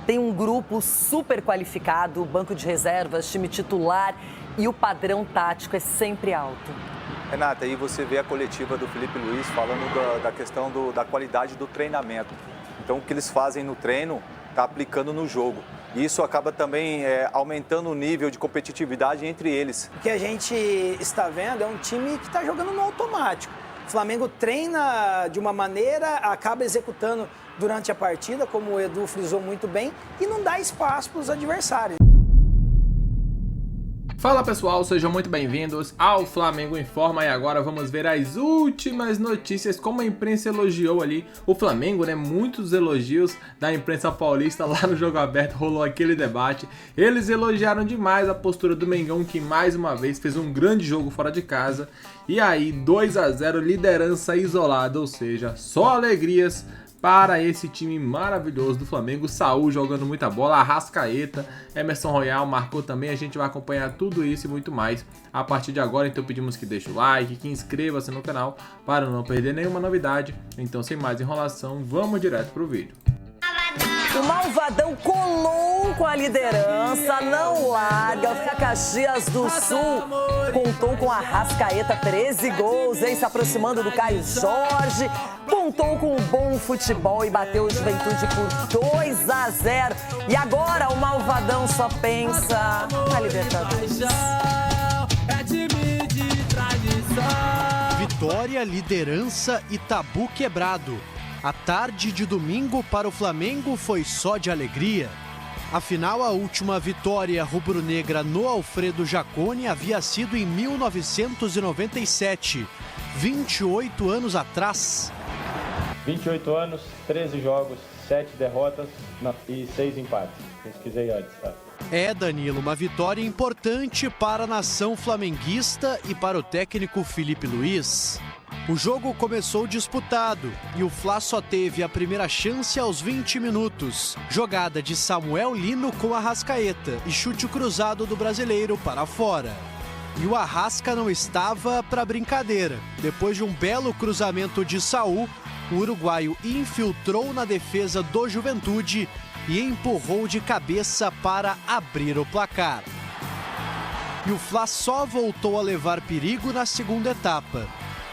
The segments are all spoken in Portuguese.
tem um grupo super qualificado, banco de reservas, time titular e o padrão tático é sempre alto. Renata, aí você vê a coletiva do Felipe Luiz falando da questão da qualidade do treinamento. Então, o que eles fazem no treino está aplicando no jogo. E isso acaba também aumentando o nível de competitividade entre eles. O que a gente está vendo é um time que está jogando no automático. O Flamengo treina de uma maneira, acaba executando durante a partida, como o Edu frisou muito bem, e não dá espaço para os adversários. Fala pessoal, sejam muito bem-vindos ao Flamengo Informa e agora vamos ver as últimas notícias, como a imprensa elogiou ali o Flamengo, né? Muitos elogios da imprensa paulista lá no Jogo Aberto, rolou aquele debate. Eles elogiaram demais a postura do Mengão, que mais uma vez fez um grande jogo fora de casa. E aí, 2-0, liderança isolada, ou seja, só alegrias para esse time maravilhoso do Flamengo. Saúl jogando muita bola, Arrascaeta, Emerson Royal marcou também. A gente vai acompanhar tudo isso e muito mais a partir de agora. Então pedimos que deixe o like, que inscreva-se no canal para não perder nenhuma novidade. Então, sem mais enrolação, vamos direto pro vídeo. O Malvadão colou com a liderança, não larga. O Caxias do Sul contou com a Arrascaeta, 13 gols, hein? Se aproximando do Caio Jorge. Contou com um bom futebol e bateu o Juventude por 2-0. E agora o Malvadão só pensa na Libertadores. Vitória, liderança e tabu quebrado. A tarde de domingo para o Flamengo foi só de alegria. Afinal, a última vitória rubro-negra no Alfredo Jaconi havia sido em 1997, 28 anos atrás. 28 anos, 13 jogos, 7 derrotas e 6 empates. Pesquisei antes, tá? É, Danilo, uma vitória importante para a nação flamenguista e para o técnico Felipe Luiz. O jogo começou disputado e o Fla só teve a primeira chance aos 20 minutos. Jogada de Samuel Lino com Arrascaeta e chute cruzado do brasileiro para fora. E o Arrasca não estava para brincadeira. Depois de um belo cruzamento de Saúl, o uruguaio infiltrou na defesa do Juventude e empurrou de cabeça para abrir o placar. E o Fla só voltou a levar perigo na segunda etapa.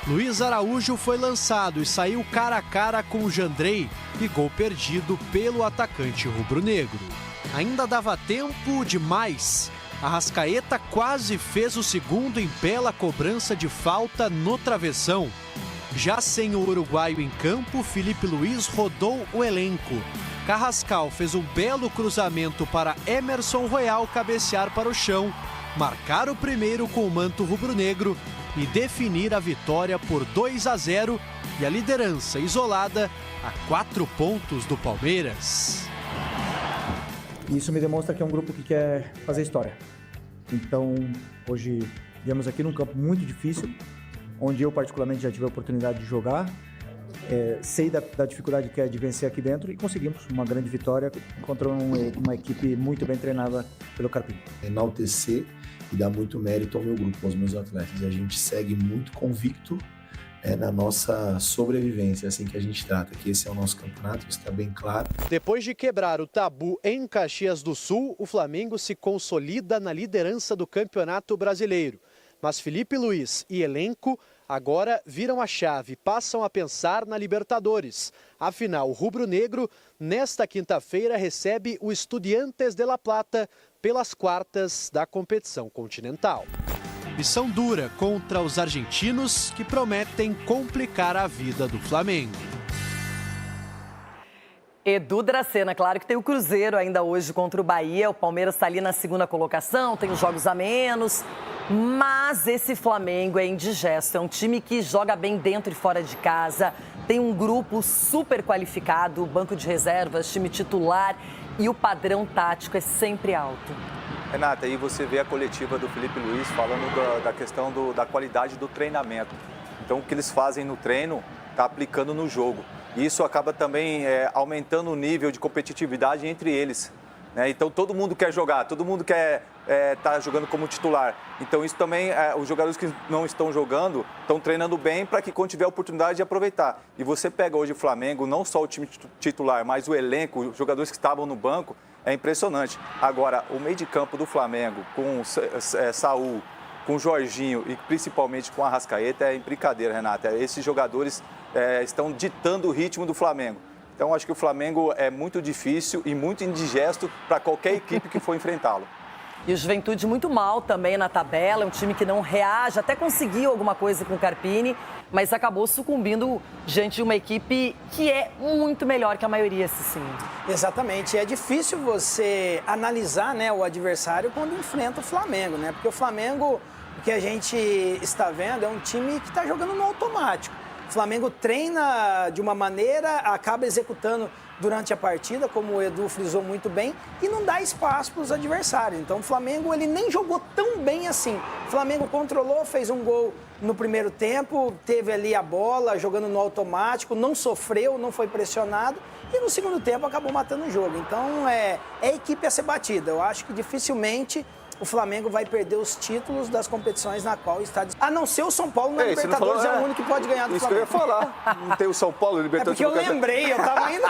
Luiz Araújo foi lançado e saiu cara a cara com o Jandrei e gol perdido pelo atacante rubro-negro. Ainda dava tempo de mais. Arrascaeta quase fez o segundo em bela cobrança de falta no travessão. Já sem o uruguaio em campo, Felipe Luiz rodou o elenco. Carrascal fez um belo cruzamento para Emerson Royal cabecear para o chão, marcar o primeiro com o manto rubro-negro e definir a vitória por 2-0 e a liderança isolada a 4 pontos do Palmeiras. Isso me demonstra que é um grupo que quer fazer história. Então, hoje viemos aqui num campo muito difícil, onde eu particularmente já tive a oportunidade de jogar. Sei da dificuldade que é de vencer aqui dentro e conseguimos uma grande vitória contra uma equipe muito bem treinada pelo Carpini. Enaltecer e dar muito mérito ao meu grupo, aos meus atletas. A gente segue muito convicto na nossa sobrevivência, assim que a gente trata, que esse é o nosso campeonato, isso está bem claro. Depois de quebrar o tabu em Caxias do Sul, o Flamengo se consolida na liderança do Campeonato Brasileiro. Mas Felipe Luiz e elenco agora viram a chave e passam a pensar na Libertadores. Afinal, o rubro-negro, nesta quinta-feira, recebe o Estudiantes de La Plata pelas quartas da competição continental. Missão dura contra os argentinos, que prometem complicar a vida do Flamengo. Edu Dracena, claro que tem o Cruzeiro ainda hoje contra o Bahia. O Palmeiras está ali na segunda colocação, tem os jogos a menos. Mas esse Flamengo é indigesto, é um time que joga bem dentro e fora de casa. Tem um grupo super qualificado, banco de reservas, time titular e o padrão tático é sempre alto. Renata, aí você vê a coletiva do Felipe Luiz falando da questão da qualidade do treinamento. Então, o que eles fazem no treino está aplicando no jogo. E isso acaba também aumentando o nível de competitividade entre eles. né? Então todo mundo quer jogar, todo mundo quer estar jogando como titular. Então isso também, os jogadores que não estão jogando estão treinando bem para que quando tiver a oportunidade de aproveitar. E você pega hoje o Flamengo, não só o time titular, mas o elenco, os jogadores que estavam no banco, é impressionante. Agora, o meio de campo do Flamengo, com Saúl, com Jorginho e principalmente com a Arrascaeta, é brincadeira, Renata. Esses jogadores estão ditando o ritmo do Flamengo. Então, acho que o Flamengo é muito difícil e muito indigesto para qualquer equipe que for enfrentá-lo. E o Juventude muito mal também na tabela, é um time que não reage, até conseguiu alguma coisa com o Carpini, mas acabou sucumbindo diante de uma equipe que é muito melhor que a maioria, sim. Exatamente, é difícil você analisar, né, o adversário quando enfrenta o Flamengo, né? Porque o Flamengo, o que a gente está vendo, é um time que está jogando no automático. O Flamengo treina de uma maneira, acaba executando durante a partida, como o Edu frisou muito bem, e não dá espaço para os adversários. Então o Flamengo ele nem jogou tão bem assim. O Flamengo controlou, fez um gol no primeiro tempo, teve ali a bola, jogando no automático, não sofreu, não foi pressionado, e no segundo tempo acabou matando o jogo. Então é a equipe a ser batida. Eu acho que dificilmente o Flamengo vai perder os títulos das competições na qual está... A não ser o São Paulo na Libertadores, é o único que pode ganhar do Flamengo. Isso que eu ia falar. Não tem o São Paulo, Libertadores... É porque eu lembrei, eu tava indo...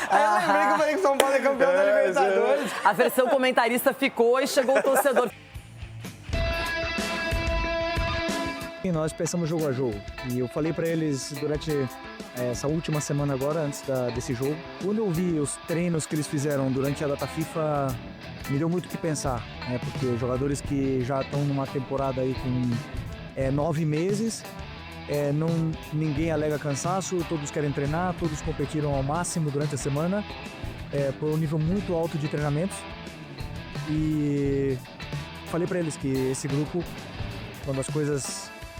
Aí eu lembrei que eu falei que o São Paulo é campeão da Libertadores. A versão comentarista ficou e chegou o torcedor. E nós pensamos jogo a jogo. E eu falei para eles durante essa última semana agora, antes desse jogo, quando eu vi os treinos que eles fizeram durante a data FIFA, me deu muito o que pensar, né? Porque jogadores que já estão numa temporada aí com 9 meses, ninguém alega cansaço, todos querem treinar, todos competiram ao máximo durante a semana, por um nível muito alto de treinamentos. E falei para eles que esse grupo,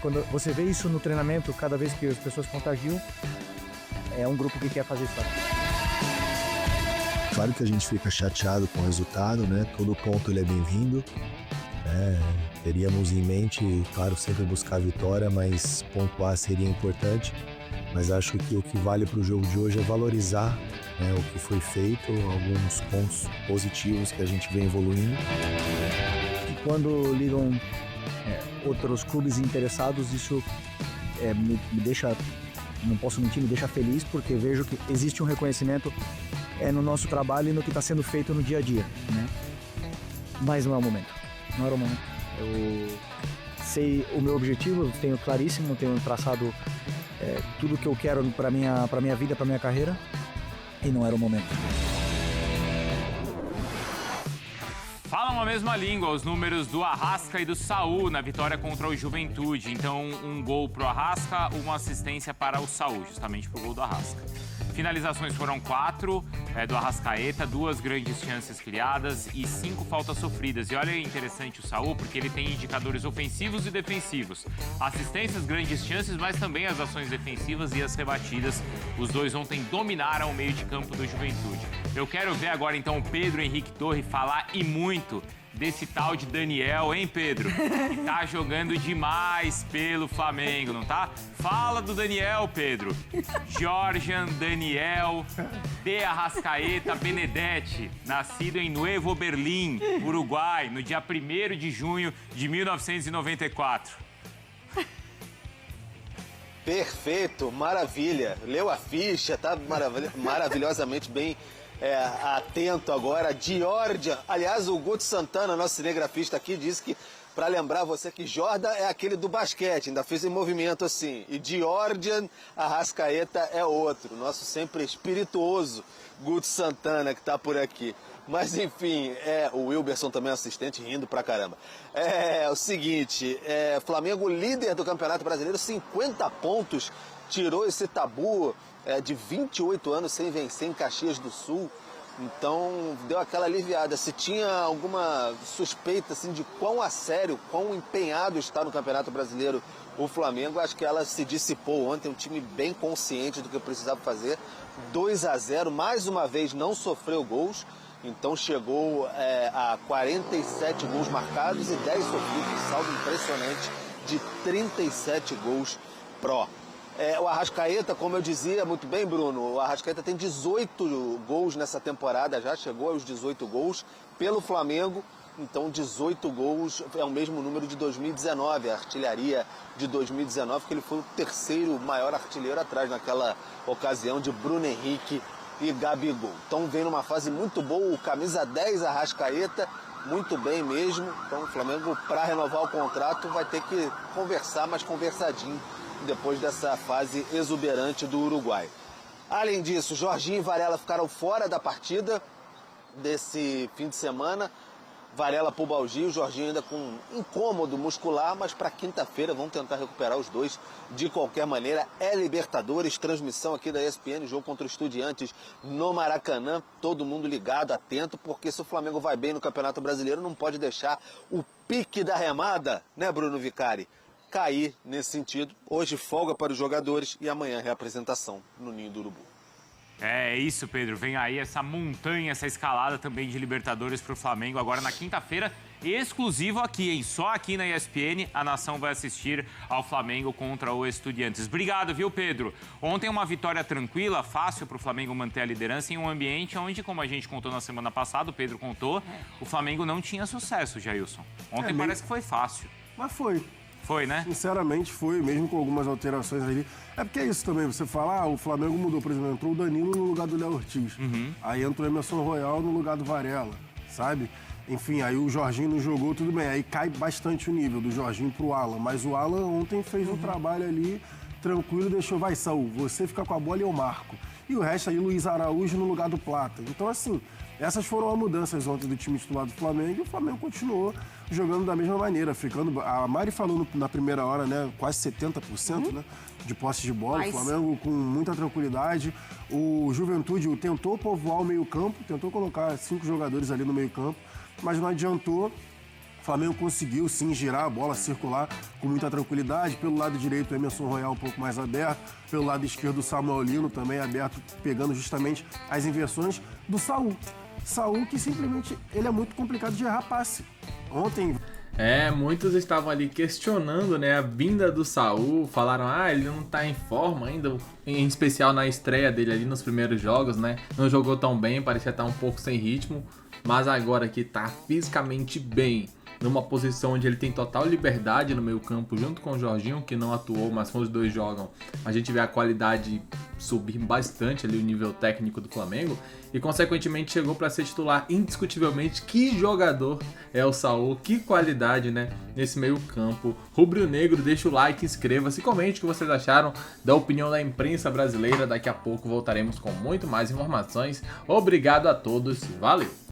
quando você vê isso no treinamento, cada vez que as pessoas contagiam, é um grupo que quer fazer história. Claro que a gente fica chateado com o resultado, né? Todo ponto ele é bem-vindo. Teríamos em mente, claro, sempre buscar a vitória, mas pontuar seria importante. Mas acho que o que vale para o jogo de hoje é valorizar, né, o que foi feito, alguns pontos positivos que a gente vem evoluindo. E quando ligam outros clubes interessados, isso me deixa, não posso mentir, me deixa feliz, porque vejo que existe um reconhecimento no nosso trabalho e no que está sendo feito no dia a dia, né? Mas não é o momento, não era o momento. Eu sei o meu objetivo, eu tenho claríssimo, tenho traçado tudo que eu quero para minha vida, para minha carreira, e não era o momento. Falam a mesma língua, os números do Arrasca e do Saúl na vitória contra o Juventude. Então, um gol pro Arrasca, uma assistência para o Saúl, justamente pro gol do Arrasca. Finalizações foram 4 do Arrascaeta, 2 grandes chances criadas e 5 faltas sofridas. E olha que interessante o Saúl, porque ele tem indicadores ofensivos e defensivos. Assistências, grandes chances, mas também as ações defensivas e as rebatidas. Os dois ontem dominaram o meio de campo do Juventude. Eu quero ver agora então o Pedro Henrique Torre falar e muito desse tal de Daniel, hein, Pedro? Que tá jogando demais pelo Flamengo, não tá? Fala do Daniel, Pedro. Jorjan Daniel de Arrascaeta Benedetti, nascido em Nuevo Berlim, Uruguai, no dia 1º de junho de 1994. Perfeito, maravilha. Leu a ficha, tá maravilhosamente bem atento agora. Georgia, aliás, o Guto Santana, nosso cinegrafista aqui, disse que, para lembrar você, que Jordan é aquele do basquete, ainda fez em movimento assim. E Georgian Arrascaeta é outro, nosso sempre espirituoso Guto Santana, que tá por aqui. Mas enfim, o Wilberson também é assistente, rindo pra caramba. É o seguinte, Flamengo líder do Campeonato Brasileiro, 50 pontos, tirou esse tabu de 28 anos sem vencer em Caxias do Sul. Então deu aquela aliviada. Se tinha alguma suspeita assim, de quão a sério, quão empenhado está no Campeonato Brasileiro o Flamengo, acho que ela se dissipou ontem. Um time bem consciente do que precisava fazer. 2-0, mais uma vez não sofreu gols. Então chegou a 47 gols marcados e 10 sofridos. Saldo impressionante de 37 gols pró. O Arrascaeta, como eu dizia muito bem, Bruno, o Arrascaeta tem 18 gols nessa temporada, já chegou aos 18 gols pelo Flamengo. Então 18 gols é o mesmo número de 2019, a artilharia de 2019, que ele foi o terceiro maior artilheiro atrás naquela ocasião de Bruno Henrique e Gabigol. Então vem numa fase muito boa, o camisa 10 Arrascaeta, muito bem mesmo. Então o Flamengo, para renovar o contrato, vai ter que conversar, mas conversadinho, depois dessa fase exuberante do Uruguai. Além disso, Jorginho e Varela ficaram fora da partida desse fim de semana. Varela pubalgia, o Jorginho ainda com incômodo muscular, mas para quinta-feira vão tentar recuperar os dois de qualquer maneira. É Libertadores, transmissão aqui da ESPN, jogo contra o Estudiantes no Maracanã. Todo mundo ligado, atento, porque se o Flamengo vai bem no Campeonato Brasileiro, não pode deixar o pique da remada, né, Bruno Vicari, cair nesse sentido. Hoje folga para os jogadores e amanhã reapresentação no Ninho do Urubu. É isso, Pedro. Vem aí essa montanha, essa escalada também de Libertadores para o Flamengo agora na quinta-feira, exclusivo aqui, hein? Só aqui na ESPN a nação vai assistir ao Flamengo contra o Estudiantes. Obrigado, viu, Pedro? Ontem uma vitória tranquila, fácil para o Flamengo manter a liderança em um ambiente onde, como a gente contou na semana passada, o Pedro contou, o Flamengo não tinha sucesso, Jailson. Ontem parece que foi fácil. Mas foi. Foi, né? Sinceramente foi, mesmo com algumas alterações ali. É porque é isso também, você fala, o Flamengo mudou, por exemplo, entrou o Danilo no lugar do Léo Ortiz. Aí entrou o Emerson Royal no lugar do Varela, sabe? Enfim, aí o Jorginho não jogou, tudo bem. Aí cai bastante o nível do Jorginho pro Alan. Mas o Alan ontem fez um trabalho ali tranquilo, deixou, vai, Saúl, você fica com a bola e eu marco. E o resto aí, Luiz Araújo no lugar do Plata. Então, assim, essas foram as mudanças ontem do time titular do Flamengo e o Flamengo continuou jogando da mesma maneira, ficando... A Mari falou na primeira hora, né, quase 70%, né, de posse de bola. O Flamengo com muita tranquilidade. O Juventude tentou povoar o meio-campo, tentou colocar 5 jogadores ali no meio-campo, mas não adiantou. O Flamengo conseguiu, sim, girar a bola, circular com muita tranquilidade. Pelo lado direito, o Emerson Royal um pouco mais aberto. Pelo lado esquerdo, o Samuel Lino também aberto, pegando justamente as inversões do Saúl. Saúl que simplesmente ele é muito complicado de errar passe. Ontem... muitos estavam ali questionando, né, a vinda do Saúl, falaram, ele não tá em forma ainda, em especial na estreia dele ali nos primeiros jogos, né, não jogou tão bem, parecia estar um pouco sem ritmo, mas agora que tá fisicamente bem, numa posição onde ele tem total liberdade no meio campo, junto com o Jorginho, que não atuou, mas quando os dois jogam, a gente vê a qualidade subir bastante ali, o nível técnico do Flamengo, e consequentemente chegou para ser titular indiscutivelmente. Que jogador é o Saúl, que qualidade, né, nesse meio campo. Rubro-negro, deixa o like, inscreva-se, comente o que vocês acharam da opinião da imprensa brasileira. Daqui a pouco voltaremos com muito mais informações. Obrigado a todos, valeu!